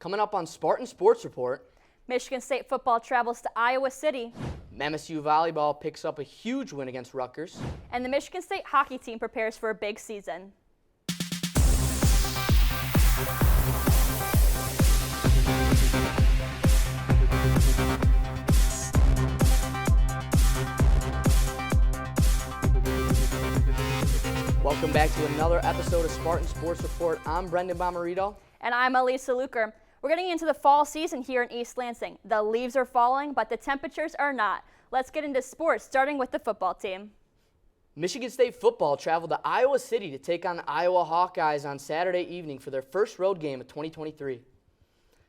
Coming up on Spartan Sports Report, Michigan State football travels to Iowa City. MSU Volleyball picks up a huge win against Rutgers. And the Michigan State hockey team prepares for a big season. Welcome back to another episode of Spartan Sports Report. I'm Brendan Bomarito. And I'm Elisa Luker. We're getting into the fall season here in East Lansing. The leaves are falling, but the temperatures are not. Let's get into sports, starting with the football team. Michigan State football traveled to Iowa City to take on the Iowa Hawkeyes on Saturday evening for their first road game of 2023.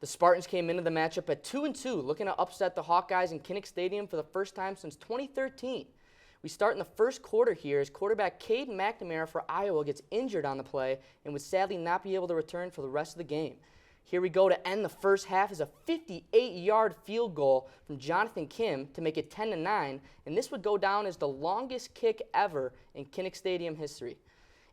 The Spartans came into the matchup at 2-2, looking to upset the Hawkeyes in Kinnick Stadium for the first time since 2013. We start in the first quarter here as quarterback Cade McNamara for Iowa gets injured on the play and would sadly not be able to return for the rest of the game. Here we go to end the first half is a 58-yard field goal from Jonathan Kim to make it 10-9, and this would go down as the longest kick ever in Kinnick Stadium history.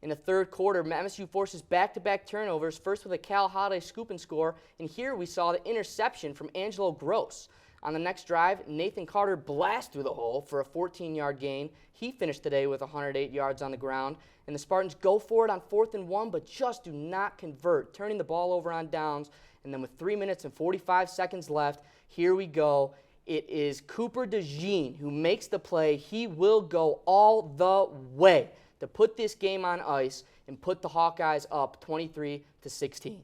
In the third quarter, MSU forces back-to-back turnovers, first with a Cal Holiday scoop and score, and here we saw the interception from Angelo Gross. On the next drive, Nathan Carter blasts through the hole for a 14-yard gain. He finished today with 108 yards on the ground. And the Spartans go for it on 4th and 1, but just do not convert, turning the ball over on downs. And then with 3 minutes and 45 seconds left, here we go. It is Cooper DeJean who makes the play. He will go all the way to put this game on ice and put the Hawkeyes up 23-16.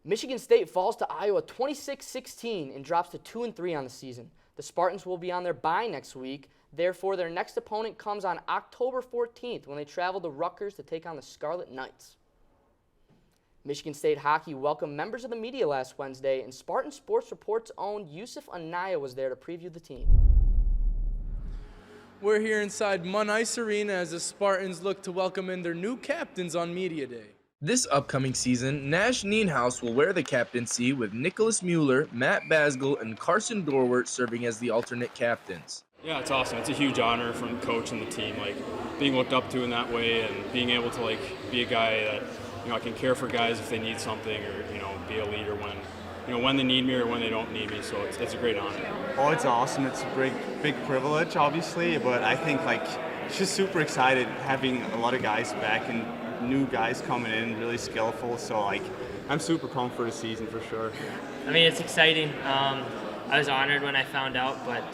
Michigan State falls to Iowa 26-16 and drops to 2-3 on the season. The Spartans will be on their bye next week. Therefore, their next opponent comes on October 14th when they travel to Rutgers to take on the Scarlet Knights. Michigan State hockey welcomed members of the media last Wednesday, and Spartan Sports Report's own Yusuf Anaya was there to preview the team. We're here inside Munn Ice Arena as the Spartans look to welcome in their new captains on Media Day. This upcoming season, Nash Nienhaus will wear the captaincy with Nicholas Mueller, Matt Basgall, and Carson Dorwart serving as the alternate captains. Yeah, it's awesome. It's a huge honor from the coach and the team, being looked up to in that way and being able to be a guy that, I can care for guys if they need something or, be a leader when they need me or when they don't need me. So it's a great honor. Oh, it's awesome. It's a big privilege, obviously, but I think it's just super excited having a lot of guys back and new guys coming in, really skillful. So I'm super pumped for the season for sure. I mean, it's exciting. I was honored when I found out, but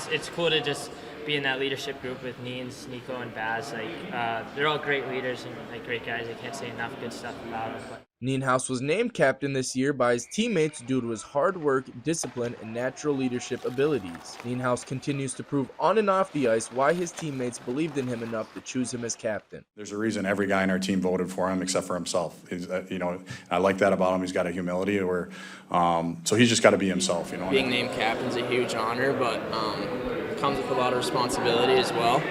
it's cool to just be in that leadership group with Neens, Nico, and Baz. They're all great leaders and great guys. I can't say enough good stuff about them. Nienhaus was named captain this year by his teammates due to his hard work, discipline, and natural leadership abilities. Nienhaus continues to prove on and off the ice why his teammates believed in him enough to choose him as captain. There's a reason every guy in our team voted for him except for himself. I like that about him. He's got a humility so he's just got to be himself. Being named captain's a huge honor, but it comes with a lot of responsibility as well.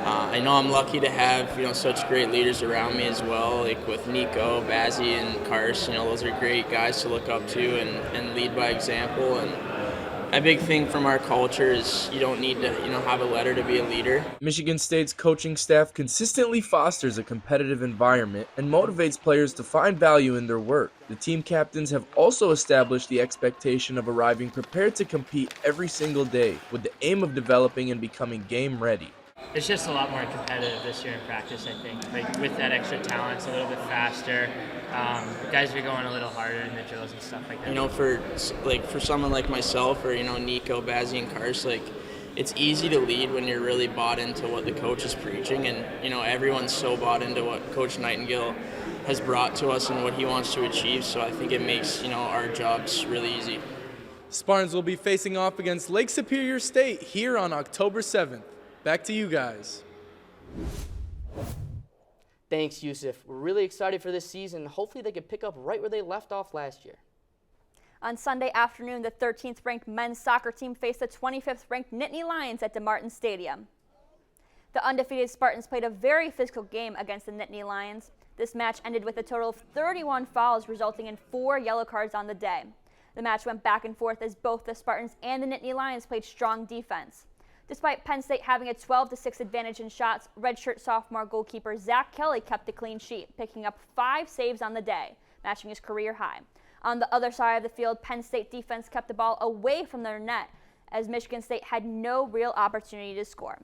I know I'm lucky to have such great leaders around me as well, with Nico, Bazzi, and Carson. Those are great guys to look up to and lead by example. And a big thing from our culture is you don't need to have a letter to be a leader. Michigan State's coaching staff consistently fosters a competitive environment and motivates players to find value in their work. The team captains have also established the expectation of arriving prepared to compete every single day with the aim of developing and becoming game ready. It's just a lot more competitive this year in practice, I think. With that extra talent, it's a little bit faster. Guys are going a little harder in the drills and stuff like that. For someone like myself or Nico, Bazzi, and Carson, it's easy to lead when you're really bought into what the coach is preaching, and everyone's so bought into what Coach Nightingale has brought to us and what he wants to achieve. So I think it makes our jobs really easy. Spartans will be facing off against Lake Superior State here on October 7th. Back to you guys. Thanks, Yusuf. We're really excited for this season. Hopefully they can pick up right where they left off last year. On Sunday afternoon, the 13th ranked men's soccer team faced the 25th ranked Nittany Lions at DeMartin Stadium. The undefeated Spartans played a very physical game against the Nittany Lions. This match ended with a total of 31 fouls, resulting in 4 yellow cards on the day. The match went back and forth as both the Spartans and the Nittany Lions played strong defense. Despite Penn State having a 12-6 advantage in shots, redshirt sophomore goalkeeper Zach Kelly kept a clean sheet, picking up 5 saves on the day, matching his career high. On the other side of the field, Penn State defense kept the ball away from their net as Michigan State had no real opportunity to score.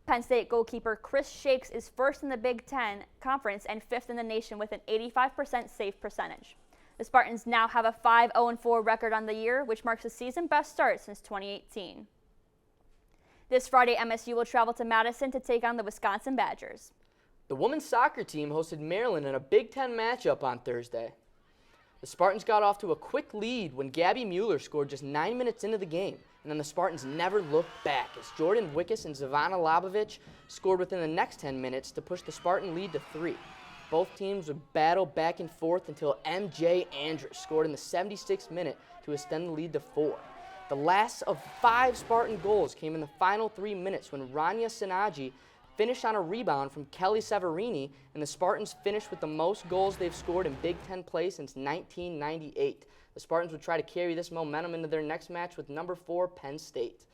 Penn State goalkeeper Chris Shakes is first in the Big Ten Conference and fifth in the nation with an 85% save percentage. The Spartans now have a 5-0-4 record on the year, which marks a season best start since 2018. This Friday, MSU will travel to Madison to take on the Wisconsin Badgers. The women's soccer team hosted Maryland in a Big Ten matchup on Thursday. The Spartans got off to a quick lead when Gabby Mueller scored just 9 minutes into the game, and then the Spartans never looked back as Jordan Wickus and Zavana Labovich scored within the next 10 minutes to push the Spartan lead to 3. Both teams would battle back and forth until MJ Andrus scored in the 76th minute to extend the lead to 4. The last of 5 Spartan goals came in the final 3 minutes when Rania Sinaji finished on a rebound from Kelly Severini, and the Spartans finished with the most goals they've scored in Big Ten play since 1998. The Spartans would try to carry this momentum into their next match with number 4 Penn State.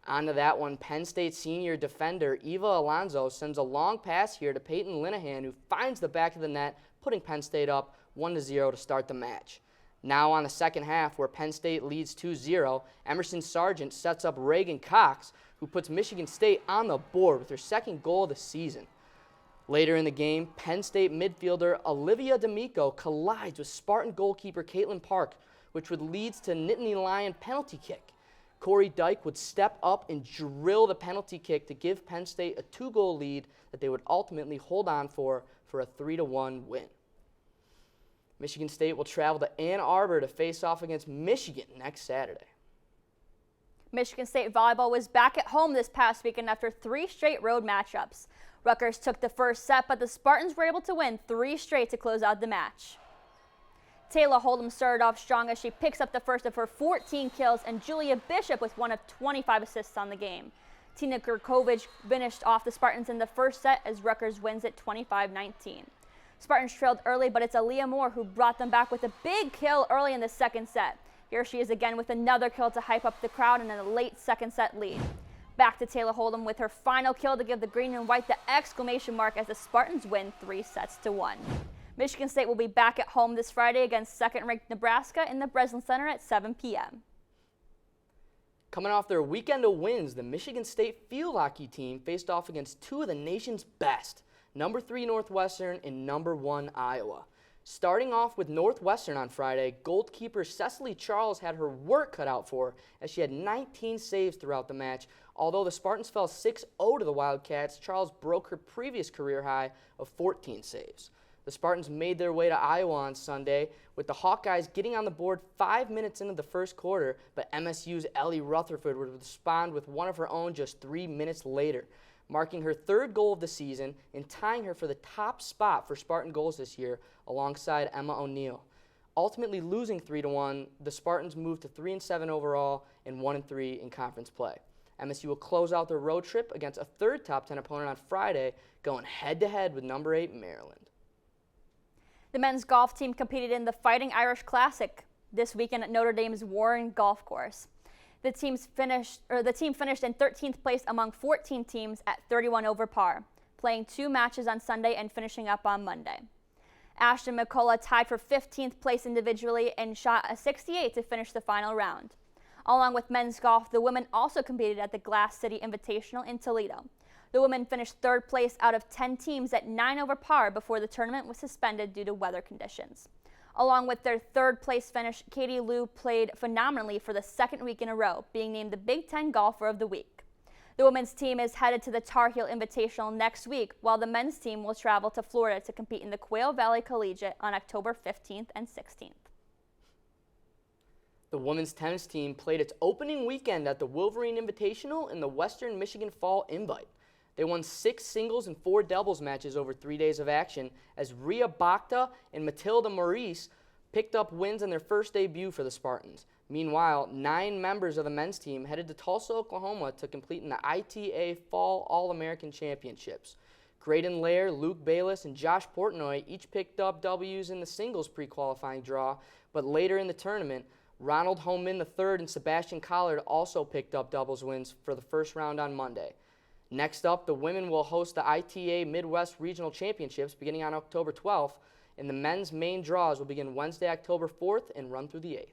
On to that one, Penn State senior defender Eva Alonso sends a long pass here to Peyton Linehan, who finds the back of the net, putting Penn State up 1-0 to start the match. Now on the second half, where Penn State leads 2-0, Emerson Sargent sets up Reagan Cox, who puts Michigan State on the board with her second goal of the season. Later in the game, Penn State midfielder Olivia D'Amico collides with Spartan goalkeeper Caitlin Park, which would lead to Nittany Lion penalty kick. Corey Dyke would step up and drill the penalty kick to give Penn State a 2-goal lead that they would ultimately hold on for a 3-1 win. Michigan State will travel to Ann Arbor to face off against Michigan next Saturday. Michigan State volleyball was back at home this past weekend after 3 straight road matchups. Rutgers took the first set, but the Spartans were able to win 3 straight to close out the match. Taylor Hold'em started off strong as she picks up the first of her 14 kills, and Julia Bishop with one of 25 assists on the game. Tina Gurkovic finished off the Spartans in the first set as Rutgers wins it 25-19. Spartans trailed early, but it's Aaliyah Moore who brought them back with a big kill early in the second set. Here she is again with another kill to hype up the crowd and a late second set lead. Back to Taylor Hold'em with her final kill to give the green and white the exclamation mark as the Spartans win 3-1. Michigan State will be back at home this Friday against second-ranked Nebraska in the Breslin Center at 7 p.m. Coming off their weekend of wins, the Michigan State field hockey team faced off against 2 of the nation's best, number 3 Northwestern and number 1 Iowa. Starting off with Northwestern on Friday, goalkeeper Cecily Charles had her work cut out for her as she had 19 saves throughout the match. Although the Spartans fell 6-0 to the Wildcats, Charles broke her previous career high of 14 saves. The Spartans made their way to Iowa on Sunday, with the Hawkeyes getting on the board 5 minutes into the first quarter, but MSU's Ellie Rutherford would respond with one of her own just 3 minutes later, marking her 3rd goal of the season and tying her for the top spot for Spartan goals this year alongside Emma O'Neill. Ultimately losing 3-1, the Spartans moved to 3-7 overall and 1-3 in conference play. MSU will close out their road trip against a 3rd top 10 opponent on Friday, going head-to-head with number 8 Maryland. The men's golf team competed in the Fighting Irish Classic this weekend at Notre Dame's Warren Golf Course. The team finished in 13th place among 14 teams at 31 over par, playing 2 matches on Sunday and finishing up on Monday. Ashton McCullough tied for 15th place individually and shot a 68 to finish the final round. Along with men's golf, the women also competed at the Glass City Invitational in Toledo. The women finished 3rd place out of 10 teams at 9 over par before the tournament was suspended due to weather conditions. Along with their 3rd place finish, Katie Liu played phenomenally for the 2nd week in a row, being named the Big Ten Golfer of the Week. The women's team is headed to the Tar Heel Invitational next week, while the men's team will travel to Florida to compete in the Quail Valley Collegiate on October 15th and 16th. The women's tennis team played its opening weekend at the Wolverine Invitational in the Western Michigan Fall Invite. They won 6 singles and 4 doubles matches over 3 days of action as Rhea Bacta and Matilda Maurice picked up wins in their first debut for the Spartans. Meanwhile, 9 members of the men's team headed to Tulsa, Oklahoma to compete in the ITA Fall All-American Championships. Graydon Lair, Luke Bayless, and Josh Portnoy each picked up W's in the singles pre-qualifying draw, but later in the tournament, Ronald Homan III and Sebastian Collard also picked up doubles wins for the first round on Monday. Next up, the women will host the ITA Midwest Regional Championships beginning on October 12th, And the men's main draws will begin Wednesday, October 4th and run through the 8th.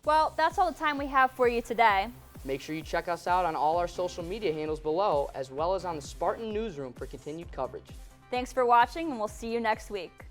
Well, that's all the time we have for you today. Make sure you check us out on all our social media handles below, as well as on the Spartan Newsroom for continued coverage. Thanks for watching, and we'll see you next week.